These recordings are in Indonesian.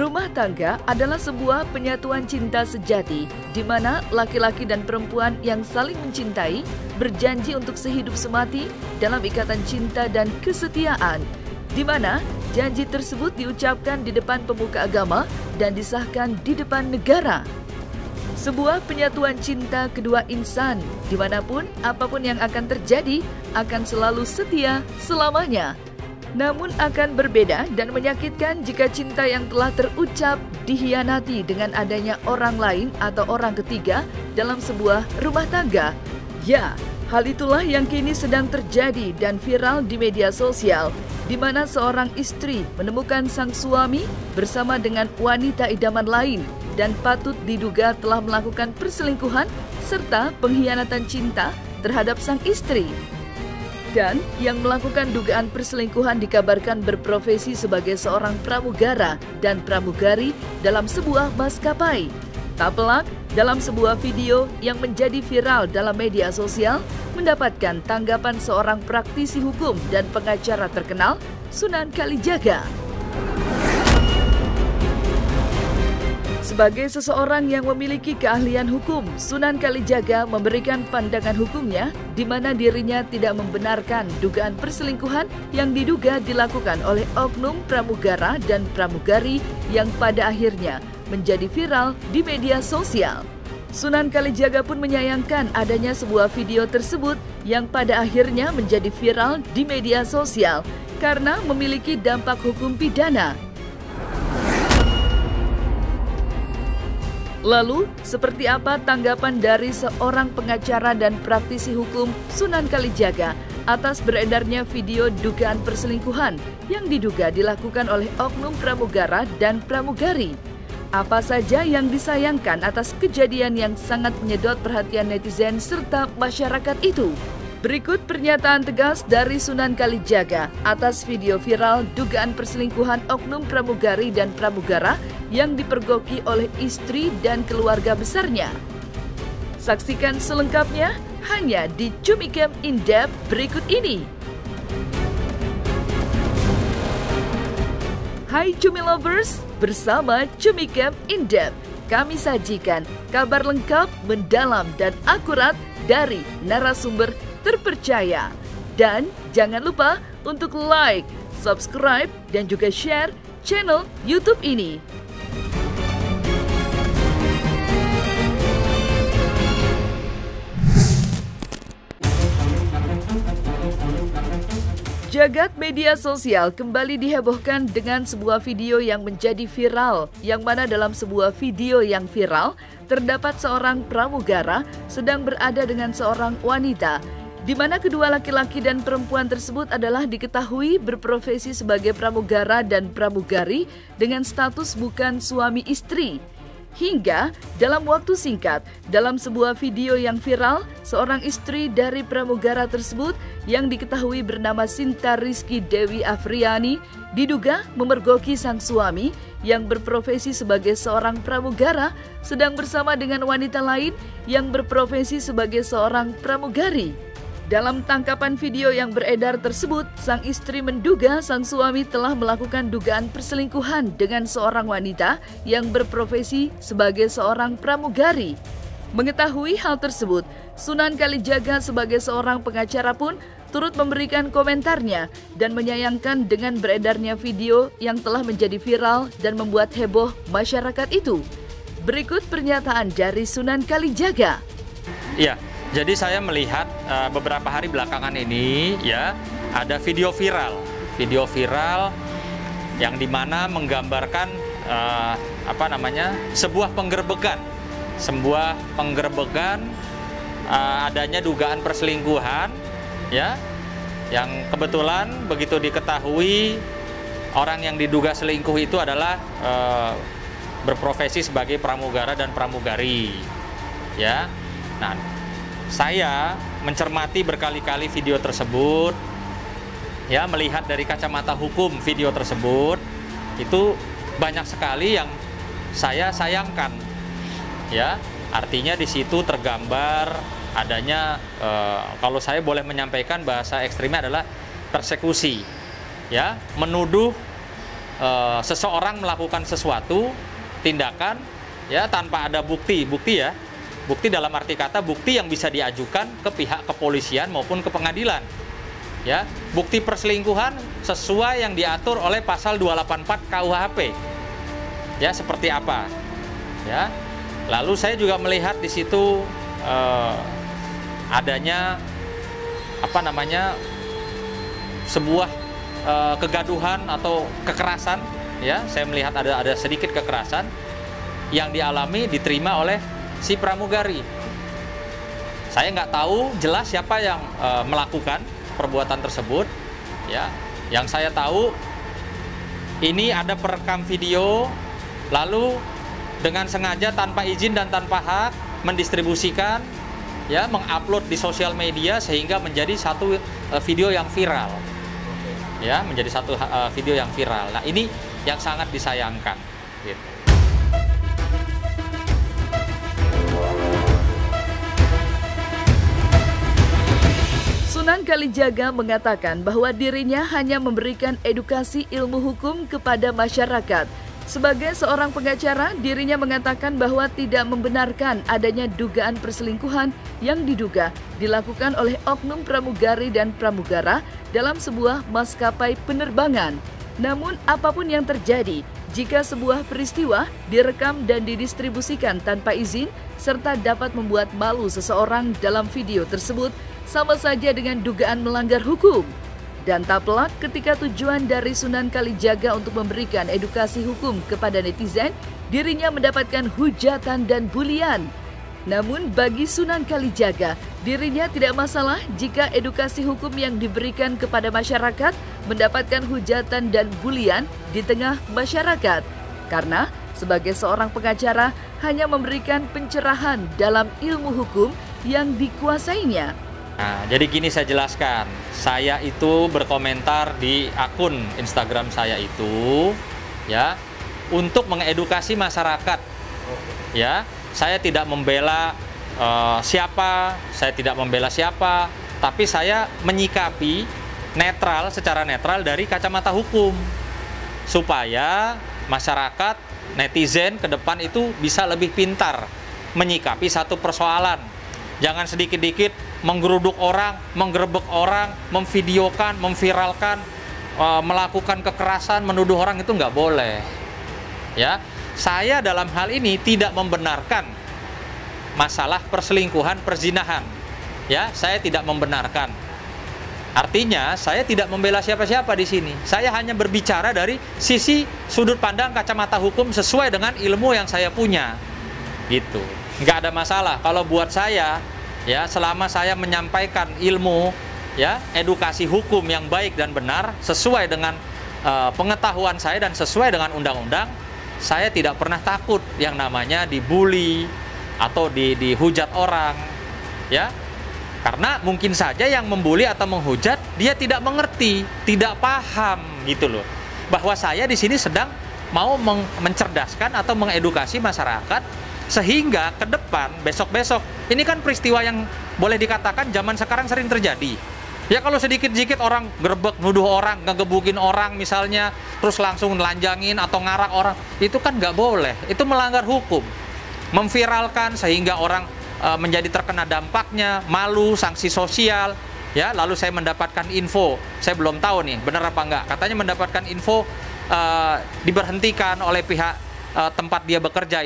Rumah tangga adalah sebuah penyatuan cinta sejati, di mana laki-laki dan perempuan yang saling mencintai berjanji untuk sehidup semati dalam ikatan cinta dan kesetiaan, di mana janji tersebut diucapkan di depan pemuka agama dan disahkan di depan negara. Sebuah penyatuan cinta kedua insan, dimanapun apapun yang akan terjadi, akan selalu setia selamanya. Namun akan berbeda dan menyakitkan jika cinta yang telah terucap dikhianati dengan adanya orang lain atau orang ketiga dalam sebuah rumah tangga. Ya, hal itulah yang kini sedang terjadi dan viral di media sosial, di mana seorang istri menemukan sang suami bersama dengan wanita idaman lain dan patut diduga telah melakukan perselingkuhan serta pengkhianatan cinta terhadap sang istri. Dan yang melakukan dugaan perselingkuhan dikabarkan berprofesi sebagai seorang pramugara dan pramugari dalam sebuah maskapai. Tak pelak, dalam sebuah video yang menjadi viral dalam media sosial mendapatkan tanggapan seorang praktisi hukum dan pengacara terkenal, Sunan Kalijaga. Sebagai seseorang yang memiliki keahlian hukum, Sunan Kalijaga memberikan pandangan hukumnya di mana dirinya tidak membenarkan dugaan perselingkuhan yang diduga dilakukan oleh oknum pramugara dan pramugari yang pada akhirnya menjadi viral di media sosial. Sunan Kalijaga pun menyayangkan adanya sebuah video tersebut yang pada akhirnya menjadi viral di media sosial karena memiliki dampak hukum pidana. Lalu, seperti apa tanggapan dari seorang pengacara dan praktisi hukum Sunan Kalijaga atas beredarnya video dugaan perselingkuhan yang diduga dilakukan oleh oknum pramugara dan pramugari? Apa saja yang disayangkan atas kejadian yang sangat menyedot perhatian netizen serta masyarakat itu? Berikut pernyataan tegas dari Sunan Kalijaga atas video viral dugaan perselingkuhan oknum pramugari dan pramugara yang dipergoki oleh istri dan keluarga besarnya. Saksikan selengkapnya hanya di Cumi Camp In Depth berikut ini. Hai Cumi Lovers, bersama Cumi Camp In Depth, kami sajikan kabar lengkap, mendalam, dan akurat dari narasumber terpercaya. Dan jangan lupa untuk like, subscribe, dan juga share channel YouTube ini. Jagat media sosial kembali dihebohkan dengan sebuah video yang menjadi viral, yang mana dalam sebuah video yang viral terdapat seorang pramugara sedang berada dengan seorang wanita, di mana kedua laki-laki dan perempuan tersebut adalah diketahui berprofesi sebagai pramugara dan pramugari dengan status bukan suami istri. Hingga dalam waktu singkat, dalam sebuah video yang viral, seorang istri dari pramugara tersebut yang diketahui bernama Sinta Rizky Dewi Afriani diduga memergoki sang suami yang berprofesi sebagai seorang pramugara sedang bersama dengan wanita lain yang berprofesi sebagai seorang pramugari. Dalam tangkapan video yang beredar tersebut, sang istri menduga sang suami telah melakukan dugaan perselingkuhan dengan seorang wanita yang berprofesi sebagai seorang pramugari. Mengetahui hal tersebut, Sunan Kalijaga sebagai seorang pengacara pun turut memberikan komentarnya dan menyayangkan dengan beredarnya video yang telah menjadi viral dan membuat heboh masyarakat itu. Berikut pernyataan dari Sunan Kalijaga. Iya. Jadi saya melihat beberapa hari belakangan ini ya ada video viral yang dimana menggambarkan sebuah penggerbekan adanya dugaan perselingkuhan ya, yang kebetulan begitu diketahui orang yang diduga selingkuh itu adalah berprofesi sebagai pramugara dan pramugari ya. Nah, saya mencermati berkali-kali video tersebut, ya, melihat dari kacamata hukum video tersebut, itu banyak sekali yang saya sayangkan, ya. Artinya di situ tergambar adanya, kalau saya boleh menyampaikan bahasa ekstrimnya adalah persekusi, ya, menuduh seseorang melakukan sesuatu tindakan ya tanpa ada bukti ya, bukti dalam arti kata bukti yang bisa diajukan ke pihak kepolisian maupun ke pengadilan ya, bukti perselingkuhan sesuai yang diatur oleh pasal 284 KUHP ya, seperti apa ya. Lalu saya juga melihat di situ adanya sebuah kegaduhan atau kekerasan ya, saya melihat ada sedikit kekerasan yang dialami diterima oleh si pramugari. Saya nggak tahu jelas siapa yang melakukan perbuatan tersebut ya. Yang saya tahu ini ada perekam video lalu dengan sengaja tanpa izin dan tanpa hak mendistribusikan ya, mengupload di sosial media sehingga menjadi satu video yang viral ya, menjadi satu video yang viral. Nah, ini yang sangat disayangkan gitu. Sunan Kalijaga mengatakan bahwa dirinya hanya memberikan edukasi ilmu hukum kepada masyarakat. Sebagai seorang pengacara, dirinya mengatakan bahwa tidak membenarkan adanya dugaan perselingkuhan yang diduga dilakukan oleh oknum pramugari dan pramugara dalam sebuah maskapai penerbangan. Namun apapun yang terjadi, jika sebuah peristiwa direkam dan didistribusikan tanpa izin serta dapat membuat malu seseorang dalam video tersebut, sama saja dengan dugaan melanggar hukum. Dan tak pelak ketika tujuan dari Sunan Kalijaga untuk memberikan edukasi hukum kepada netizen, dirinya mendapatkan hujatan dan bulian. Namun bagi Sunan Kalijaga, dirinya tidak masalah jika edukasi hukum yang diberikan kepada masyarakat mendapatkan hujatan dan bulian di tengah masyarakat. Karena sebagai seorang pengacara hanya memberikan pencerahan dalam ilmu hukum yang dikuasainya. Nah, jadi gini saya jelaskan, saya itu berkomentar di akun Instagram saya itu, ya, untuk mengedukasi masyarakat, ya. Saya tidak membela siapa, saya tidak membela siapa, tapi saya menyikapi netral, secara netral dari kacamata hukum, supaya masyarakat, netizen ke depan itu bisa lebih pintar menyikapi satu persoalan. Jangan sedikit-dikit menggeruduk orang, menggerebek orang, memvideokan, memviralkan, melakukan kekerasan, menuduh orang, itu nggak boleh. Ya, saya dalam hal ini tidak membenarkan masalah perselingkuhan, perzinahan. Ya, saya tidak membenarkan. Artinya, saya tidak membela siapa-siapa di sini. Saya hanya berbicara dari sisi sudut pandang kacamata hukum sesuai dengan ilmu yang saya punya. Gitu. Nggak ada masalah kalau buat saya, ya, selama saya menyampaikan ilmu, ya, edukasi hukum yang baik dan benar sesuai dengan pengetahuan saya dan sesuai dengan undang-undang, saya tidak pernah takut yang namanya dibully atau dihujat orang, ya. Karena mungkin saja yang membuli atau menghujat dia tidak mengerti, tidak paham gitu loh. Bahwa saya di sini sedang mau mencerdaskan atau mengedukasi masyarakat sehingga ke depan, besok-besok, ini kan peristiwa yang boleh dikatakan zaman sekarang sering terjadi. Ya, kalau sedikit-sedikit orang gerbek, nuduh orang, ngegebukin orang misalnya, terus langsung nelanjangin atau ngarak orang, itu kan nggak boleh. Itu melanggar hukum. Memviralkan sehingga orang menjadi terkena dampaknya, malu, sanksi sosial. Ya, lalu saya mendapatkan info, saya belum tahu nih benar apa enggak. Katanya mendapatkan info diberhentikan oleh pihak tempat dia bekerja.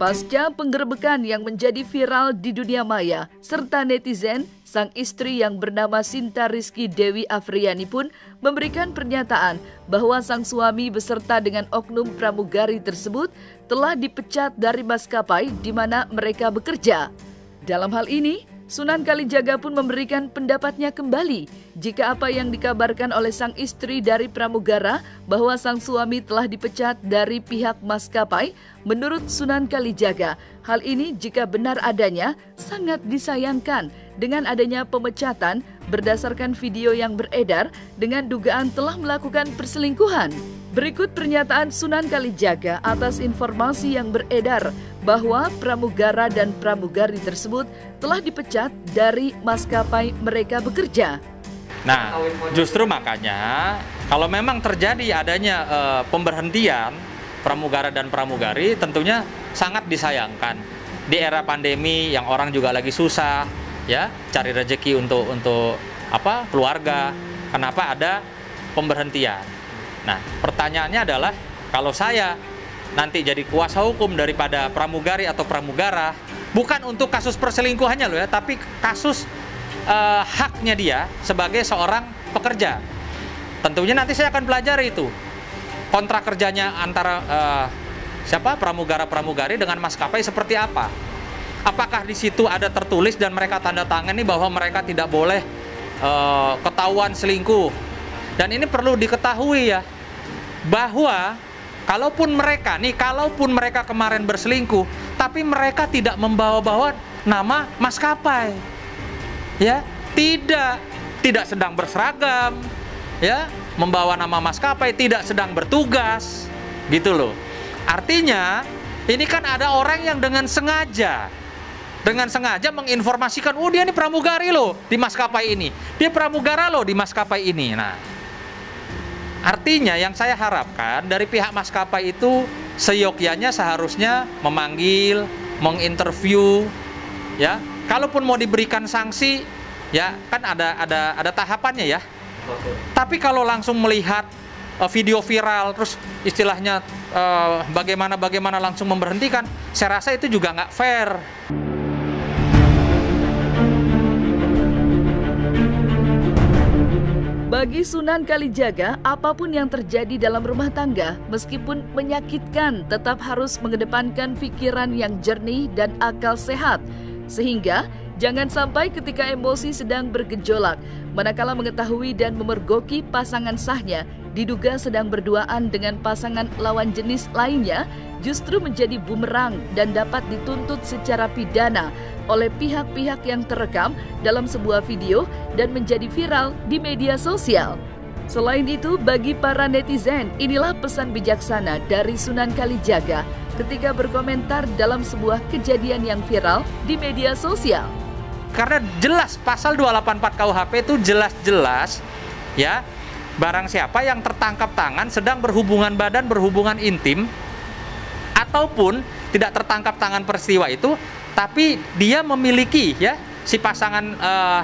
Pasca penggerebekan yang menjadi viral di dunia maya, serta netizen, sang istri yang bernama Sinta Rizky Dewi Afriani pun memberikan pernyataan bahwa sang suami beserta dengan oknum pramugari tersebut telah dipecat dari maskapai di mana mereka bekerja. Dalam hal ini, Sunan Kalijaga pun memberikan pendapatnya kembali jika apa yang dikabarkan oleh sang istri dari pramugara bahwa sang suami telah dipecat dari pihak maskapai. Menurut Sunan Kalijaga, hal ini jika benar adanya sangat disayangkan dengan adanya pemecatan berdasarkan video yang beredar dengan dugaan telah melakukan perselingkuhan. Berikut pernyataan Sunan Kalijaga atas informasi yang beredar bahwa pramugara dan pramugari tersebut telah dipecat dari maskapai mereka bekerja. Nah, justru makanya kalau memang terjadi adanya pemberhentian pramugara dan pramugari, tentunya sangat disayangkan di era pandemi yang orang juga lagi susah, ya, cari rezeki untuk keluarga. Kenapa ada pemberhentian? Nah, pertanyaannya adalah kalau saya nanti jadi kuasa hukum daripada pramugari atau pramugara, bukan untuk kasus perselingkuhannya loh ya, tapi kasus haknya dia sebagai seorang pekerja. Tentunya nanti saya akan pelajari itu kontrak kerjanya antara pramugara-pramugari dengan maskapai seperti apa. Apakah di situ ada tertulis dan mereka tanda tangani bahwa mereka tidak boleh ketahuan selingkuh. Dan ini perlu diketahui ya, bahwa kalaupun mereka kemarin berselingkuh, tapi mereka tidak membawa-bawa nama maskapai, ya, tidak sedang berseragam, ya, membawa nama maskapai, tidak sedang bertugas, gitu loh. Artinya ini kan ada orang yang dengan sengaja menginformasikan, oh dia ini pramugari loh di maskapai ini, dia pramugara loh di maskapai ini. Nah, artinya yang saya harapkan dari pihak maskapai itu seyogyanya seharusnya memanggil, menginterview, ya. Kalaupun mau diberikan sanksi, ya kan ada tahapannya ya. Tapi kalau langsung melihat video viral terus istilahnya bagaimana langsung memberhentikan, saya rasa itu juga nggak fair. Bagi Sunan Kalijaga, apapun yang terjadi dalam rumah tangga, meskipun menyakitkan, tetap harus mengedepankan pikiran yang jernih dan akal sehat. Sehingga jangan sampai ketika emosi sedang bergejolak, manakala mengetahui dan memergoki pasangan sahnya, diduga sedang berduaan dengan pasangan lawan jenis lainnya, justru menjadi bumerang dan dapat dituntut secara pidana oleh pihak-pihak yang terekam dalam sebuah video dan menjadi viral di media sosial. Selain itu, bagi para netizen, inilah pesan bijaksana dari Sunan Kalijaga ketika berkomentar dalam sebuah kejadian yang viral di media sosial. Karena jelas pasal 284 KUHP itu jelas-jelas, ya, barang siapa yang tertangkap tangan sedang berhubungan badan, berhubungan intim, ataupun tidak tertangkap tangan peristiwa itu, tapi dia memiliki, ya, si pasangan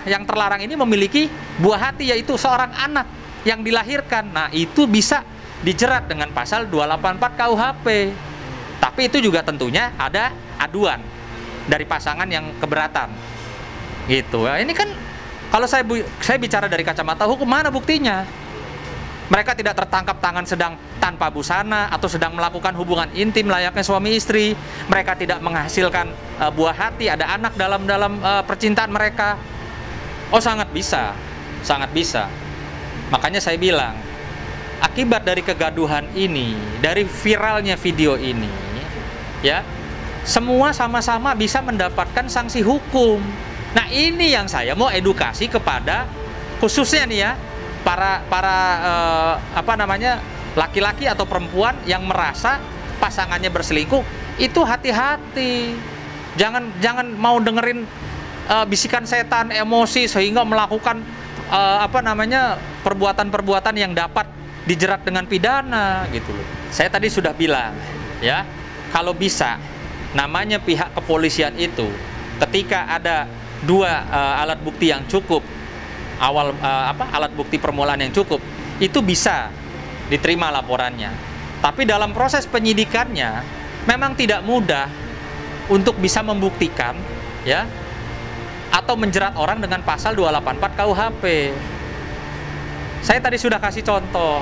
yang terlarang ini memiliki buah hati, yaitu seorang anak yang dilahirkan. Nah, itu bisa dijerat dengan pasal 284 KUHP. Tapi itu juga tentunya ada aduan dari pasangan yang keberatan. Gitu. Nah, ini kan kalau saya bicara dari kacamata hukum, mana buktinya? Mereka tidak tertangkap tangan sedang tanpa busana atau sedang melakukan hubungan intim layaknya suami istri. Mereka tidak menghasilkan buah hati, ada anak dalam percintaan mereka. Oh, sangat bisa. Sangat bisa. Makanya saya bilang, akibat dari kegaduhan ini, dari viralnya video ini, ya, semua sama-sama bisa mendapatkan sanksi hukum. Nah, ini yang saya mau edukasi kepada khususnya nih ya, para laki-laki atau perempuan yang merasa pasangannya berselingkuh, itu hati-hati. Jangan mau dengerin bisikan setan, emosi sehingga melakukan perbuatan-perbuatan yang dapat dijerat dengan pidana gitu loh. Saya tadi sudah bilang, ya, kalau bisa namanya pihak kepolisian itu ketika ada dua alat bukti yang cukup, alat bukti permulaan yang cukup, itu bisa diterima laporannya. Tapi dalam proses penyidikannya memang tidak mudah untuk bisa membuktikan, ya, atau menjerat orang dengan pasal 284 KUHP. Saya tadi sudah kasih contoh,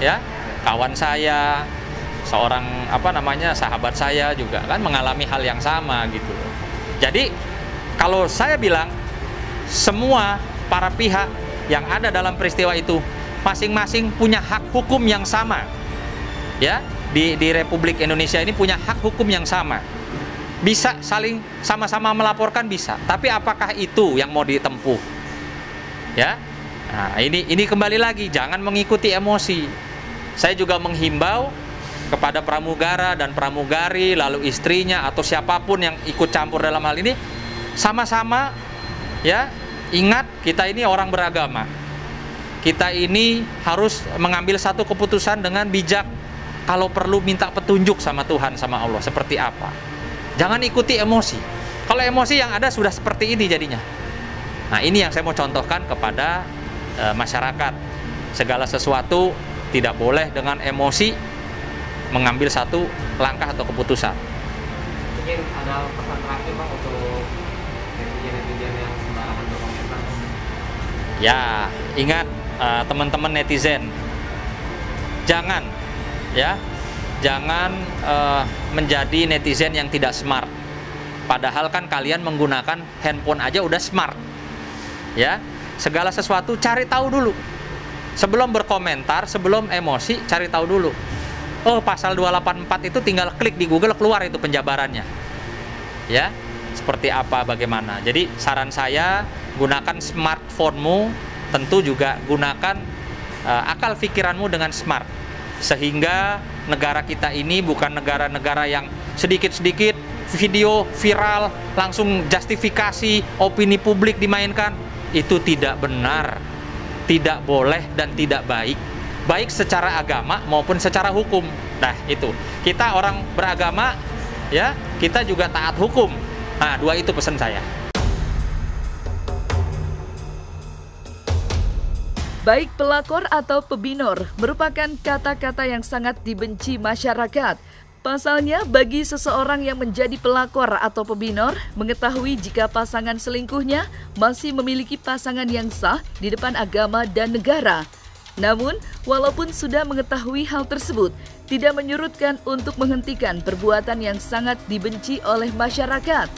ya, kawan saya, seorang sahabat saya juga kan mengalami hal yang sama gitu. Jadi kalau saya bilang semua para pihak yang ada dalam peristiwa itu masing-masing punya hak hukum yang sama, ya, di Republik Indonesia ini punya hak hukum yang sama, bisa saling sama-sama melaporkan, bisa. Tapi apakah itu yang mau ditempuh, ya? Nah, ini kembali lagi, jangan mengikuti emosi. Saya juga menghimbau kepada pramugara dan pramugari, lalu istrinya atau siapapun yang ikut campur dalam hal ini, sama-sama, ya, ingat kita ini orang beragama. kita ini harus mengambil satu keputusan dengan bijak. Kalau perlu minta petunjuk sama Tuhan, sama Allah, seperti apa. Jangan ikuti emosi. Kalau emosi yang ada sudah seperti ini jadinya. Nah, ini yang saya mau contohkan kepada masyarakat. Segala sesuatu tidak boleh dengan emosi mengambil satu langkah atau keputusan. Mungkin ada pesan terakhir Pak untuk netizen-netizen yang sembarangan berkomentar. Ya, ingat teman-teman netizen, jangan menjadi netizen yang tidak smart. Padahal kan kalian menggunakan handphone aja udah smart. Ya, segala sesuatu cari tahu dulu. Sebelum berkomentar, sebelum emosi, cari tahu dulu. Oh, pasal 284 itu tinggal klik di Google, keluar itu penjabarannya. Ya, seperti apa, bagaimana. Jadi saran saya, gunakan smartphone-mu, tentu juga gunakan akal pikiranmu dengan smart. Sehingga negara kita ini bukan negara-negara yang sedikit-sedikit video viral, langsung justifikasi, opini publik dimainkan. Itu tidak benar, tidak boleh dan tidak baik. Baik secara agama maupun secara hukum. Nah, itu. Kita orang beragama, ya, kita juga taat hukum. Nah, dua itu pesan saya. Baik pelakor atau pebinor merupakan kata-kata yang sangat dibenci masyarakat. Pasalnya, bagi seseorang yang menjadi pelakor atau pebinor, mengetahui jika pasangan selingkuhnya masih memiliki pasangan yang sah di depan agama dan negara. Namun, walaupun sudah mengetahui hal tersebut, tidak menyurutkan untuk menghentikan perbuatan yang sangat dibenci oleh masyarakat.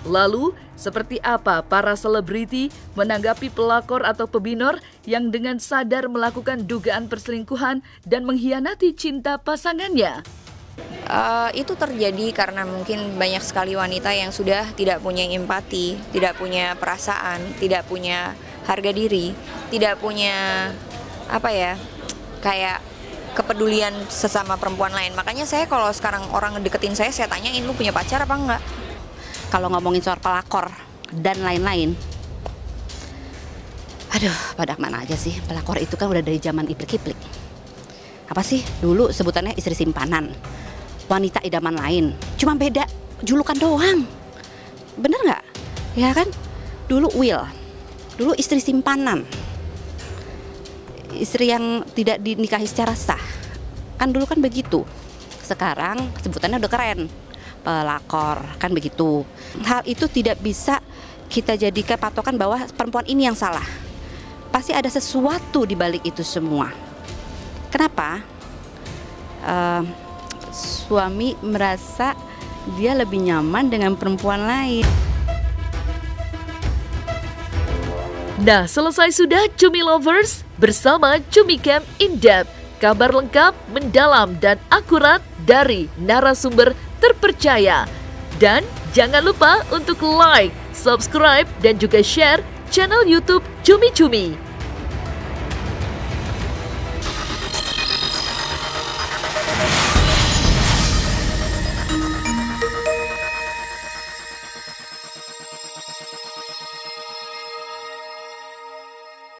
Lalu, seperti apa para selebriti menanggapi pelakor atau pebinor yang dengan sadar melakukan dugaan perselingkuhan dan mengkhianati cinta pasangannya? Itu terjadi karena mungkin banyak sekali wanita yang sudah tidak punya empati, tidak punya perasaan, tidak punya harga diri, tidak punya kayak kepedulian sesama perempuan lain. Makanya saya kalau sekarang orang deketin saya tanyain, lu punya pacar apa enggak? Kalau ngomongin soal pelakor dan lain-lain, aduh, pada mana aja sih? Pelakor itu kan udah dari zaman Iplik-Iplik. Apa sih? Dulu sebutannya istri simpanan, wanita idaman lain. Cuma beda julukan doang. Bener nggak? Ya kan? Dulu Will, dulu istri simpanan, istri yang tidak dinikahi secara sah. Kan dulu kan begitu. Sekarang sebutannya udah keren, pelakor, kan begitu. Hal itu tidak bisa kita jadikan patokan bahwa perempuan ini yang salah. Pasti ada sesuatu di balik itu semua. Kenapa? Suami merasa dia lebih nyaman dengan perempuan lain. Nah, selesai sudah Cumi Lovers bersama Cumi Camp In-Depth. Kabar lengkap, mendalam, dan akurat dari narasumber terpercaya. Dan jangan lupa untuk like, subscribe, dan juga share channel YouTube Cumi Cumi.